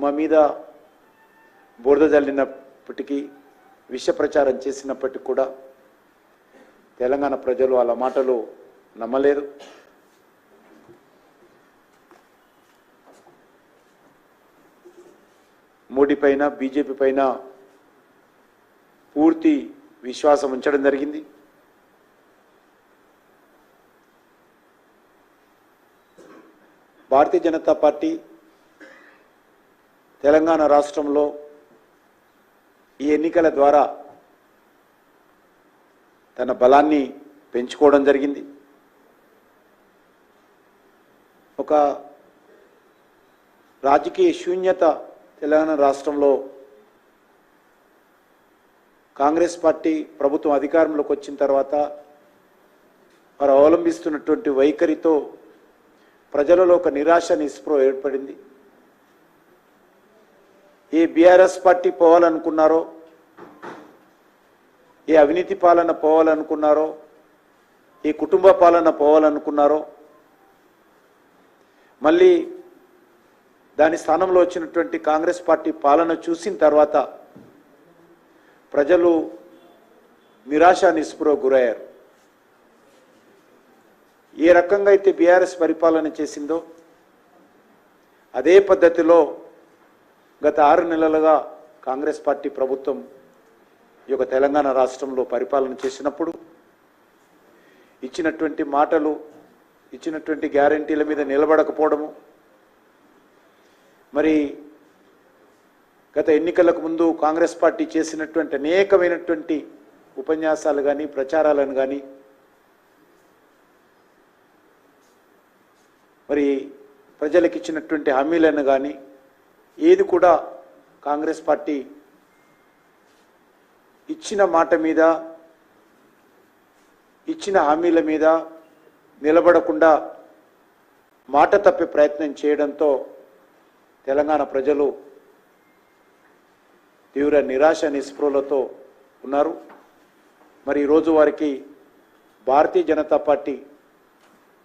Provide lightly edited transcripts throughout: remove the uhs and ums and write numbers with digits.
మా మీద బురద జల్లినప్పటికీ విష ప్రచారం చేసినప్పటికీ కూడా తెలంగాణ ప్రజలు వాళ్ళ మాటలు నమ్మలేదు. మోడీ పైన బీజేపీ పైన పూర్తి విశ్వాసం ఉంచడం జరిగింది. భారతీయ జనతా పార్టీ తెలంగాణ రాష్ట్రంలో ఈ ఎన్నికల ద్వారా తన బలాన్ని పెంచుకోవడం జరిగింది. ఒక రాజకీయ శూన్యత తెలంగాణ రాష్ట్రంలో కాంగ్రెస్ పార్టీ ప్రభుత్వం అధికారంలోకి వచ్చిన తర్వాత వారు అవలంబిస్తున్నటువంటి వైఖరితో ప్రజలలో ఒక నిరాశ నిస్పృహ ఏర్పడింది. ఏ బీఆర్ఎస్ పార్టీ పోవాలనుకున్నారో, ఏ అవినీతి పాలన పోవాలనుకున్నారో, ఏ కుటుంబ పాలన పోవాలనుకున్నారో, మళ్ళీ దాని స్థానంలో వచ్చినటువంటి కాంగ్రెస్ పార్టీ పాలన చూసిన తర్వాత ప్రజలు నిరాశ నిస్పృహ గురయ్యారు. ఏ రకంగా అయితే బీఆర్ఎస్ పరిపాలన చేసిందో అదే పద్ధతిలో గత 6 నెలలుగా కాంగ్రెస్ పార్టీ ప్రభుత్వం ఈ యొక్క తెలంగాణ రాష్ట్రంలో పరిపాలన చేసినప్పుడు ఇచ్చినటువంటి మాటలు, ఇచ్చినటువంటి గ్యారంటీల మీద నిలబడకపోవడము, మరి గత ఎన్నికలకు ముందు కాంగ్రెస్ పార్టీ చేసినటువంటి అనేకమైనటువంటి ఉపన్యాసాలు కానీ ప్రచారాలను కానీ, మరి ప్రజలకు ఇచ్చినటువంటి హామీలను కానీ ఏది కూడా కాంగ్రెస్ పార్టీ ఇచ్చిన మాట మీద, ఇచ్చిన హామీల మీద నిలబడకుండా మాట తప్పే ప్రయత్నం చేయడంతో తెలంగాణ ప్రజలు తీవ్ర నిరాశ నిస్పృహలతో ఉన్నారు. మరి ఈరోజు వారికి భారతీయ జనతా పార్టీ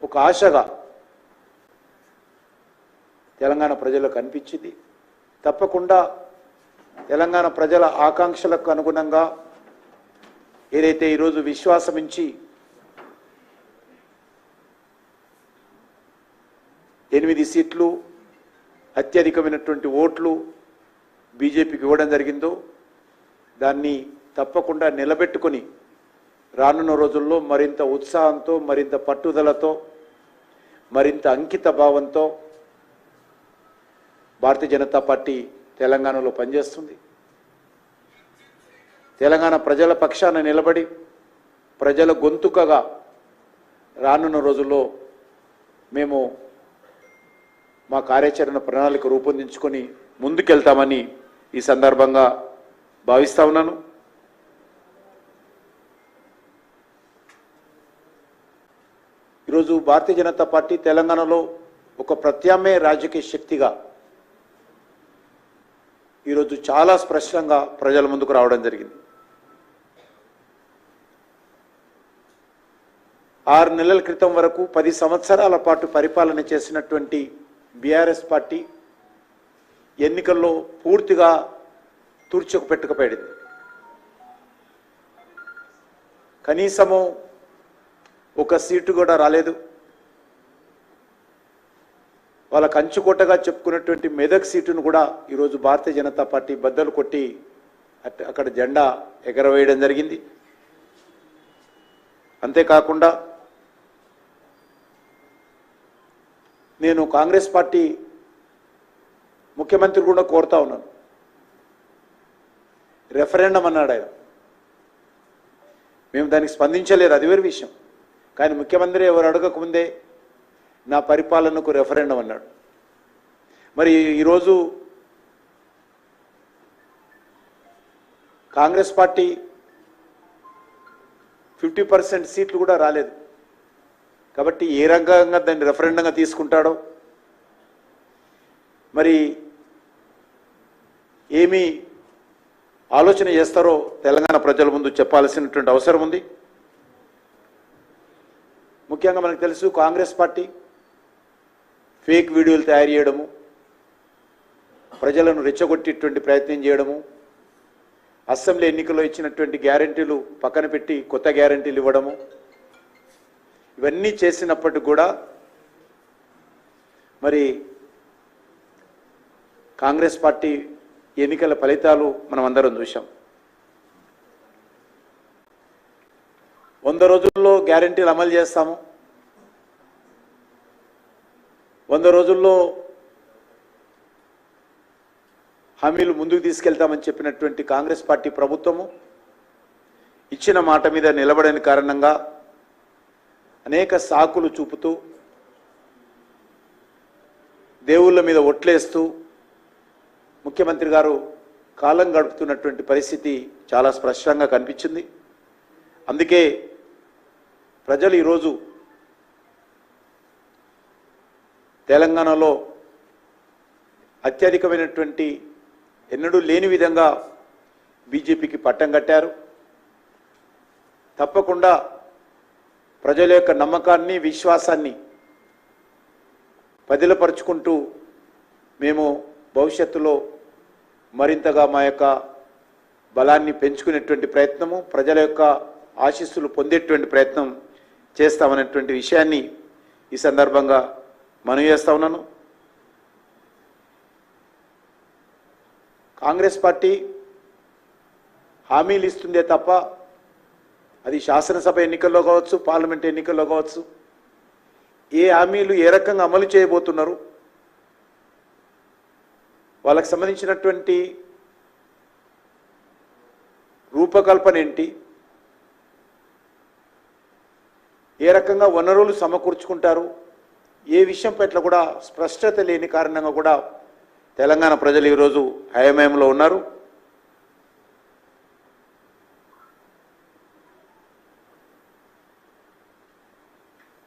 ఒక ఆశగా తెలంగాణ ప్రజలకు అనిపించింది. తప్పకుండా తెలంగాణ ప్రజల ఆకాంక్షలకు అనుగుణంగా ఏదైతే ఈరోజు విశ్వాసమించి 8 సీట్లు అత్యధికమైనటువంటి ఓట్లు బీజేపీకి ఇవ్వడం జరిగిందో దాన్ని తప్పకుండా నిలబెట్టుకొని రానున్న రోజుల్లో మరింత ఉత్సాహంతో, మరింత పట్టుదలతో, మరింత అంకిత భావంతో భారతీయ జనతా పార్టీ తెలంగాణలో పనిచేస్తుంది. తెలంగాణ ప్రజల పక్షాన నిలబడి ప్రజల గొంతుకగా రానున్న రోజుల్లో మేము మా కార్యాచరణ ప్రణాళిక రూపొందించుకొని ముందుకెళ్తామని ఈ సందర్భంగా భావిస్తా ఉన్నాను. ఈరోజు భారతీయ జనతా పార్టీ తెలంగాణలో ఒక ప్రత్యామ్నాయ రాజకీయ శక్తిగా ఈరోజు చాలా స్పష్టంగా ప్రజల ముందుకు రావడం జరిగింది. 6 నెలల క్రితం వరకు 10 సంవత్సరాల పాటు పరిపాలన చేసినటువంటి బీఆర్ఎస్ పార్టీ ఎన్నికల్లో పూర్తిగా తుర్చుకుపెట్టుకుపోయింది. కనీసము ఒక సీటు కూడా రాలేదు. వాళ్ళ కంచుకోటగా చెప్పుకున్నటువంటి మెదక్ సీటును కూడా ఈరోజు భారతీయ జనతా పార్టీ బద్దలు కొట్టి అక్కడ జెండా ఎగరవేయడం జరిగింది. అంతేకాకుండా నేను కాంగ్రెస్ పార్టీ ముఖ్యమంత్రి కూడా కోరుతా ఉన్నాను. రెఫరెండం అన్నాడు ఆయన, మేము దానికి స్పందించలేదు, అది వేరే విషయం. కానీ ముఖ్యమంత్రి ఎవరు అడగకముందే నా పరిపాలనకు రెఫరెండం అన్నాడు. మరి ఈరోజు కాంగ్రెస్ పార్టీ 50% సీట్లు కూడా రాలేదు. కాబట్టి ఏ రకంగా దాన్ని రెఫరెండంగా తీసుకుంటాడో, మరి ఏమి ఆలోచన చేస్తారో తెలంగాణ ప్రజల ముందు చెప్పాల్సినటువంటి అవసరం ఉంది. ముఖ్యంగా మనకు తెలుసు, కాంగ్రెస్ పార్టీ ఫేక్ వీడియోలు తయారు చేయడము, ప్రజలను రెచ్చగొట్టేటువంటి ప్రయత్నం చేయడము, అసెంబ్లీ ఎన్నికల్లో ఇచ్చినటువంటి గ్యారెంటీలు పక్కన పెట్టి కొత్త గ్యారెంటీలు ఇవ్వడము, ఇవన్నీ చేసినప్పటికి కూడా మరి కాంగ్రెస్ పార్టీ ఎన్నికల ఫలితాలు మనం అందరం చూసాం. 100 రోజుల్లో గ్యారెంటీలు అమలు చేస్తాము, 100 రోజుల్లో హామీలు ముందుకు తీసుకెళ్తామని చెప్పినటువంటి కాంగ్రెస్ పార్టీ ప్రభుత్వము ఇచ్చిన మాట మీద నిలబడని కారణంగా అనేక సాకులు చూపుతూ దేవుళ్ళ మీద ఒట్లేస్తూ ముఖ్యమంత్రి గారు కాలం గడుపుతున్నటువంటి పరిస్థితి చాలా స్పష్టంగా కనిపించింది. అందుకే ప్రజలు ఈరోజు తెలంగాణలో అత్యధికమైనటువంటి ఎన్నడూ లేని విధంగా బీజేపీకి పట్టం కట్టారు. తప్పకుండా ప్రజల యొక్క నమ్మకాన్ని, విశ్వాసాన్ని పదిలపరుచుకుంటూ మేము భవిష్యత్తులో మరింతగా మా యొక్క బలాన్ని పెంచుకునేటువంటి ప్రయత్నము, ప్రజల యొక్క ఆశీస్సులు పొందేటువంటి ప్రయత్నం చేస్తామనేటువంటి విషయాన్ని ఈ సందర్భంగా మనవి చేస్తా ఉన్నాను. కాంగ్రెస్ పార్టీ హామీలు ఇస్తుందే తప్ప అది శాసనసభ ఎన్నికల్లో కావచ్చు, పార్లమెంట్ ఎన్నికల్లో కావచ్చు, ఏ హామీలు ఏ రకంగా అమలు చేయబోతున్నారు, వాళ్ళకు సంబంధించినటువంటి రూపకల్పన ఏంటి, ఏ రకంగా వనరులు సమకూర్చుకుంటారు, ఏ విషయం పట్ల కూడా స్పష్టత లేని కారణంగా కూడా తెలంగాణ ప్రజలు ఈరోజు అయోమయంలో ఉన్నారు.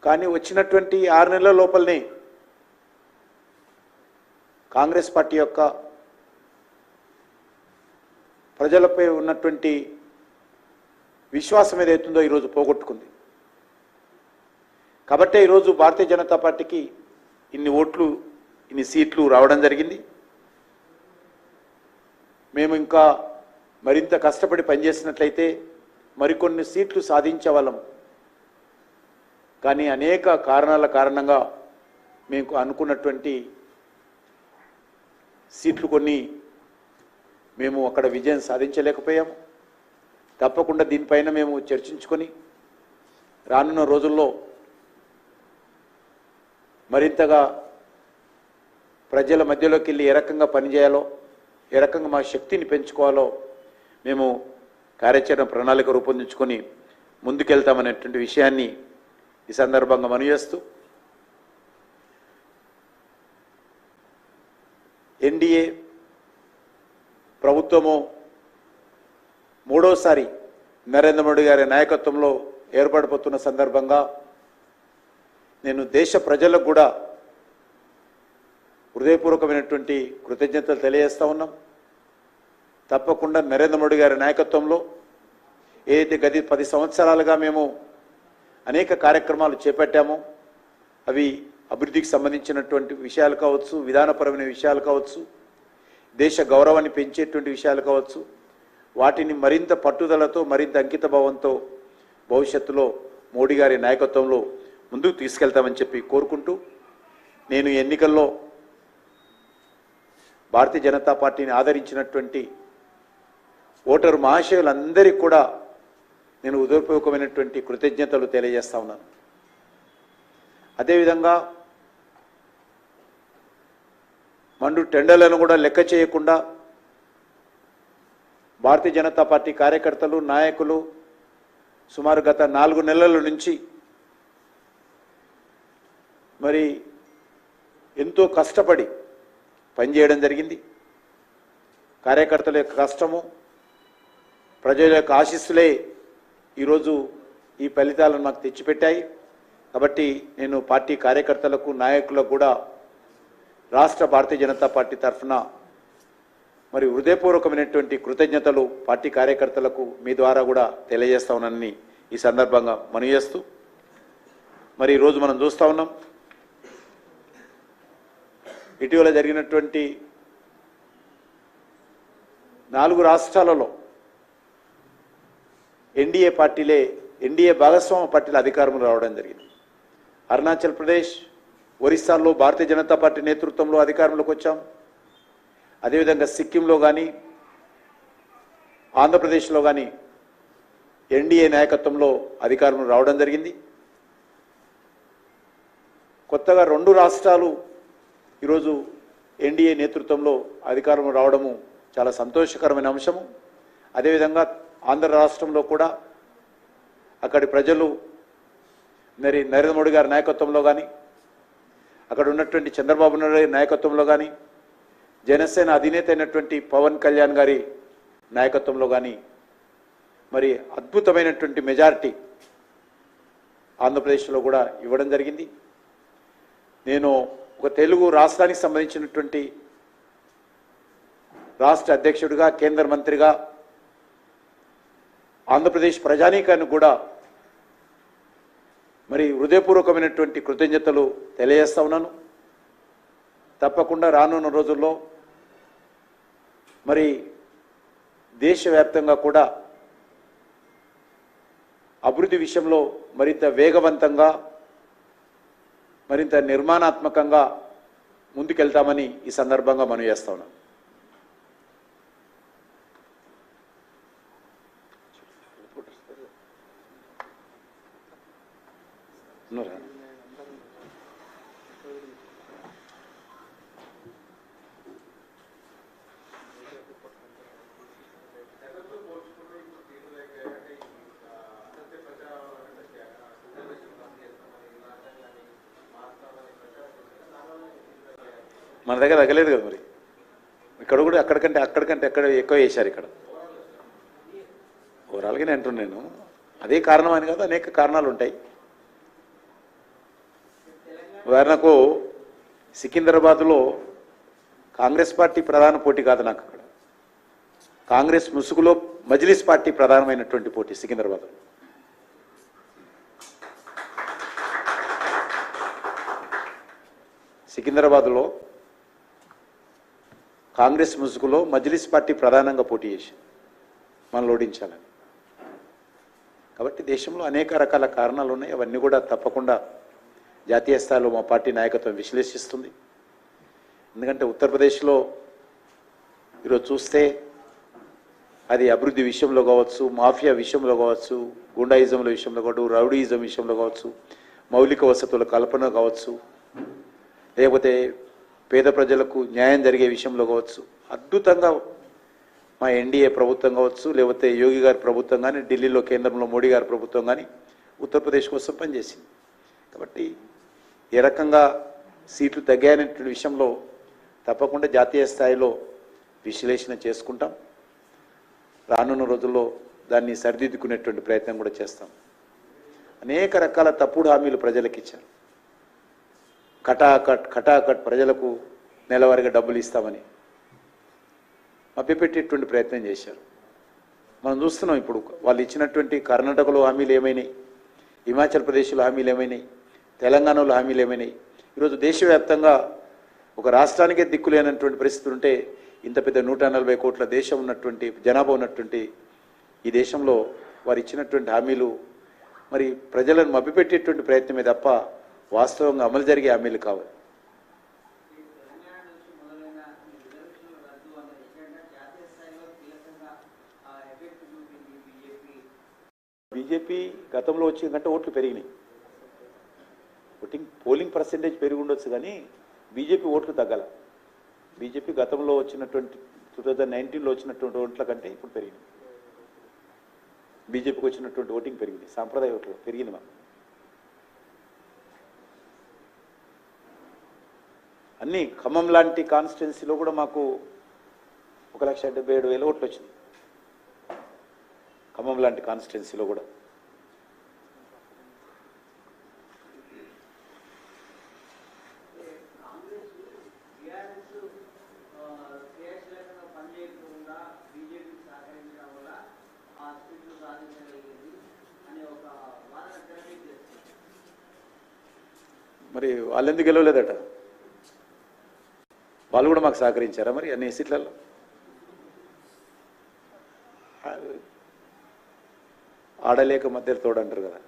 కానీ వచ్చినటువంటి 6 నెలల లోపలనే కాంగ్రెస్ పార్టీ యొక్క ప్రజలపై ఉన్నటువంటి విశ్వాసం ఏదైతుందో ఈరోజు పోగొట్టుకుంది. కాబట్టే ఈరోజు భారతీయ జనతా పార్టీకి ఇన్ని ఓట్లు, ఇన్ని సీట్లు రావడం జరిగింది. మేము ఇంకా మరింత కష్టపడి పనిచేసినట్లయితే మరికొన్ని సీట్లు సాధించే వాళ్ళం. కానీ అనేక కారణాల కారణంగా మేము అనుకున్నటువంటి సీట్లు కొన్ని మేము అక్కడ విజయం సాధించలేకపోయాము. తప్పకుండా దీనిపైన మేము చర్చించుకొని రానున్న రోజుల్లో మరింతగా ప్రజల మధ్యలోకి వెళ్ళి ఏ రకంగా పనిచేయాలో, ఏ రకంగా మా శక్తిని పెంచుకోవాలో మేము కార్యాచరణ ప్రణాళిక రూపొందించుకొని ముందుకెళ్తామనేటువంటి విషయాన్ని ఈ సందర్భంగా మనవి చేస్తూ, ఎన్డీఏ ప్రభుత్వము మూడోసారి నరేంద్ర మోడీ గారి నాయకత్వంలో ఏర్పడిపోతున్న సందర్భంగా నేను దేశ ప్రజలకు కూడా హృదయపూర్వకమైనటువంటి కృతజ్ఞతలు తెలియజేస్తా ఉన్నాం. తప్పకుండా నరేంద్ర మోడీ గారి నాయకత్వంలో ఏదైతే గత 10 సంవత్సరాలుగా మేము అనేక కార్యక్రమాలు చేపట్టామో, అవి అభివృద్ధికి సంబంధించినటువంటి విషయాలు కావచ్చు, విధానపరమైన విషయాలు కావచ్చు, దేశ గౌరవాన్ని పెంచేటువంటి విషయాలు కావచ్చు, వాటిని మరింత పట్టుదలతో, మరింత అంకిత భావంతో భవిష్యత్తులో మోడీ గారి నాయకత్వంలో ముందుకు తీసుకెళ్తామని చెప్పి కోరుకుంటూ, నేను ఎన్నికల్లో భారతీయ జనతా పార్టీని ఆదరించినటువంటి ఓటరు మహాశయులందరికీ కూడా నేను హృదయపూర్వకమైనటువంటి కృతజ్ఞతలు తెలియజేస్తా ఉన్నాను. అదేవిధంగా మండు టెండర్లను కూడా లెక్క చేయకుండా భారతీయ జనతా పార్టీ కార్యకర్తలు, నాయకులు సుమారు గత 4 నెలల నుంచి మరి ఎంతో కష్టపడి పనిచేయడం జరిగింది. కార్యకర్తల యొక్క కష్టము, ప్రజల యొక్క ఆశీస్సులే ఈరోజు ఈ ఫలితాలను మాకు తెచ్చిపెట్టాయి. కాబట్టి నేను పార్టీ కార్యకర్తలకు, నాయకులకు కూడా రాష్ట్ర భారతీయ జనతా పార్టీ తరఫున మరి హృదయపూర్వకమైనటువంటి కృతజ్ఞతలు పార్టీ కార్యకర్తలకు మీ ద్వారా కూడా తెలియజేస్తా ఉన్నానని ఈ సందర్భంగా మనవి చేస్తూ, మరి ఈరోజు మనం చూస్తూ ఉన్నాం ఇటీవల జరిగినటువంటి 4 రాష్ట్రాలలో ఎన్డీఏ భాగస్వామ్య పార్టీల అధికారంలో రావడం జరిగింది. అరుణాచల్ ప్రదేశ్, ఒరిస్సాలో భారతీయ జనతా పార్టీ నేతృత్వంలో అధికారంలోకి వచ్చాం. అదేవిధంగా సిక్కింలో కానీ ఆంధ్రప్రదేశ్లో కానీ ఎన్డీఏ నాయకత్వంలో అధికారంలో రావడం జరిగింది. కొత్తగా 2 రాష్ట్రాలు ఈరోజు ఎన్డీఏ నేతృత్వంలో అధికారంలో రావడము చాలా సంతోషకరమైన అంశము. అదేవిధంగా ఆంధ్ర రాష్ట్రంలో కూడా అక్కడి ప్రజలు నరేంద్ర మోడీ గారి నాయకత్వంలో కానీ, అక్కడ ఉన్నటువంటి చంద్రబాబు నాయుడు గారి నాయకత్వంలో కానీ, జనసేన అధినేత అయినటువంటి పవన్ కళ్యాణ్ గారి నాయకత్వంలో కానీ మరి అద్భుతమైనటువంటి మెజారిటీ ఆంధ్రప్రదేశ్లో కూడా ఇవ్వడం జరిగింది. నేను ఒక తెలుగు రాష్ట్రానికి సంబంధించినటువంటి రాష్ట్ర అధ్యక్షుడిగా, కేంద్ర మంత్రిగా ఆంధ్రప్రదేశ్ ప్రజానీకాన్ని కూడా మరి హృదయపూర్వకమైనటువంటి కృతజ్ఞతలు తెలియజేస్తా ఉన్నాను. తప్పకుండా రానున్న రోజుల్లో మరి దేశవ్యాప్తంగా కూడా అభివృద్ధి విషయంలో మరింత వేగవంతంగా, మరింత నిర్మాణాత్మకంగా ముందుకెళ్తామని ఈ సందర్భంగా మనం చేస్తా ఉన్నాం. మన దగ్గర తగ్గలేదు కదా, మరి ఇక్కడ కూడా అక్కడికంటే ఎక్కడ ఎక్కువ వేశారు. ఇక్కడ ఓవరాల్గానే అంటున్నాను నేను. అదే కారణం అని కాదు, అనేక కారణాలు ఉంటాయి. ఉదాహరణకు సికింద్రాబాద్లో కాంగ్రెస్ పార్టీ ప్రధాన పోటీ కాదు నాకు. అక్కడ కాంగ్రెస్ ముసుగులో మజ్లిస్ పార్టీ ప్రధానమైనటువంటి పోటీ సికింద్రాబాద్లో. సికింద్రాబాద్లో కాంగ్రెస్ ముసుగులో మజ్లిస్ పార్టీ ప్రధానంగా పోటీ చేసి మనల్ని ఓడించాలని. కాబట్టి దేశంలో అనేక రకాల కారణాలు ఉన్నాయి. అవన్నీ కూడా తప్పకుండా జాతీయ స్థాయిలో మా పార్టీ నాయకత్వం విశ్లేషిస్తుంది. ఎందుకంటే ఉత్తరప్రదేశ్లో ఈరోజు చూస్తే అది అభివృద్ధి విషయంలో కావచ్చు, మాఫియా విషయంలో కావచ్చు, గుండాయిజంల విషయంలో కావచ్చు, రౌడీయిజం విషయంలో కావచ్చు, మౌలిక వసతుల కల్పన కావచ్చు, లేకపోతే పేద ప్రజలకు న్యాయం జరిగే విషయంలో కావచ్చు, అద్భుతంగా మా ఎన్డీఏ ప్రభుత్వం కావచ్చు, లేకపోతే యోగి గారి ప్రభుత్వం కానీ, ఢిల్లీలో కేంద్రంలో మోడీ గారి ప్రభుత్వం కానీ ఉత్తరప్రదేశ్ కోసం పనిచేసింది. కాబట్టి ఏ రకంగా సీట్లు తగ్గాయనేటువంటి విషయంలో తప్పకుండా జాతీయ స్థాయిలో విశ్లేషణ చేసుకుంటాం. రానున్న రోజుల్లో దాన్ని సరిదిద్దుకునేటువంటి ప్రయత్నం కూడా చేస్తాం. అనేక రకాల తప్పుడు హామీలు ప్రజలకు ఇచ్చారు. కటాకట్ ప్రజలకు నెలవారీగా డబ్బులు ఇస్తామని మభ్యపెట్టేటువంటి ప్రయత్నం చేశారు. మనం చూస్తున్నాం ఇప్పుడు వాళ్ళు ఇచ్చినటువంటి కర్ణాటకలో హామీలు ఏమైనాయి, హిమాచల్ ప్రదేశ్లో హామీలు ఏమైనాయి, తెలంగాణలో హామీలు ఏమైనాయి. ఈరోజు దేశవ్యాప్తంగా ఒక రాష్ట్రానికే దిక్కులేనటువంటి పరిస్థితులు ఉంటే, ఇంత పెద్ద 140 కోట్ల దేశం ఉన్నటువంటి జనాభా ఉన్నటువంటి ఈ దేశంలో వారు ఇచ్చినటువంటి హామీలు మరి ప్రజలను మభ్యపెట్టేటువంటి ప్రయత్నమే తప్ప వాస్తవంగా అమలు జరిగే హామీలు కావు. బీజేపీ గతంలో వచ్చిన కంటే ఓట్లు పెరిగినాయి. పోలింగ్ పర్సెంటేజ్ పెరిగి ఉండొచ్చు కానీ బీజేపీ ఓట్లు తగ్గాల. బీజేపీ గతంలో వచ్చినటువంటి 2019లో వచ్చినటువంటి ఓట్ల కంటే ఇప్పుడు పెరిగినాయి. బీజేపీకి వచ్చినటువంటి ఓటింగ్ పెరిగింది, సాంప్రదాయ ఓట్లు పెరిగింది. మాకు అన్నీ ఖమ్మం లాంటి కాన్స్టిట్యున్సీలో కూడా మాకు 1,77,000 ఓట్లు వచ్చింది. ఖమ్మం లాంటి కాన్స్టిట్యున్సీలో కూడా మరి వాళ్ళు ఎందుకు గెలవలేదట? వాళ్ళు కూడా మాకు సహకరించారా మరి అన్ని సీట్లలో? ఆడలేక మధ్యలో తోడంటారు కదా.